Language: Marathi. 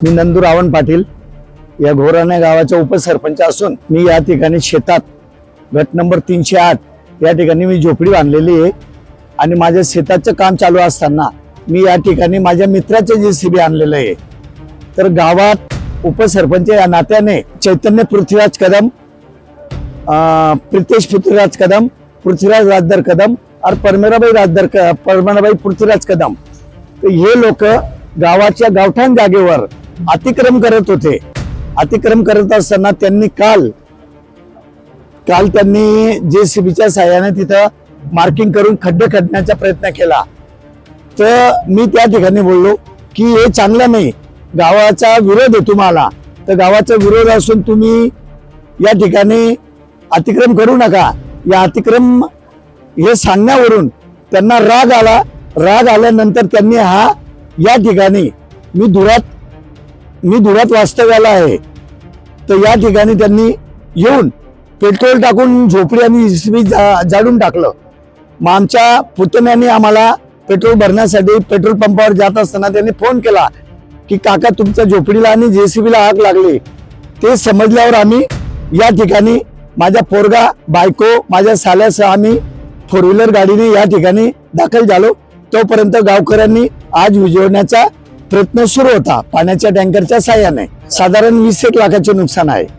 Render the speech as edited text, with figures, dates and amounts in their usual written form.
मी नंदू रावण पाटील या घोराणे गावाचा उपसरपंच असून मी या ठिकाणी शेतात गट नंबर 308 या ठिकाणी मी झोपडी बांधलेली आहे आणि माझ्या शेताचं काम चालू असताना मी या ठिकाणी माझ्या मित्राचे JCB आणलेलं आहे। तर गावात उपसरपंच या नात्याने चैतन्य पृथ्वीराज कदम, प्रितेश पृथ्वीराज कदम, पृथ्वीराज राजदर कदम और परमेराबाई पृथ्वीराज कदम, तर हे लोक गावाच्या गावठाण जागेवर अतिक्रम करत होते। अतिक्रम करत असताना त्यांनी काल त्यांनी JCBच्या सहाय्याने तिथं मार्किंग करून खड्डे खणण्याचा प्रयत्न केला। तर मी त्या ठिकाणी बोललो की हे चांगलं नाही, गावाचा विरोध आहे तुम्हाला, तर गावाचा विरोध असून तुम्ही या ठिकाणी अतिक्रम करू नका। या अतिक्रम हे सांगण्यावरून त्यांना राग आला। राग आल्यानंतर त्यांनी या ठिकाणी मी धुळ्यात वास्तव्याला आहे, तर या ठिकाणी त्यांनी येऊन पेट्रोल टाकून झोपडी आणि JCB जाळून टाकलं। मग आमच्या पुतण्याने आम्हाला पेट्रोल भरण्यासाठी पेट्रोल पंपावर जात असताना त्यांनी फोन केला की काका तुमच्या झोपडीला आणि JCBला आग लागली। ते समजल्यावर आम्ही या ठिकाणी माझा पोरगा, बायको, माझ्या साल्यासह आम्ही 4 व्हीलर गाडीने या ठिकाणी दाखल झालो। तोपर्यंत गावकऱ्यांनी आग विझवण्याचा प्रयत्न सुरू होता पाण्याच्या टँकरच्या साहाय्याने। साधारण 20 एक लाखाचे नुकसान आहे।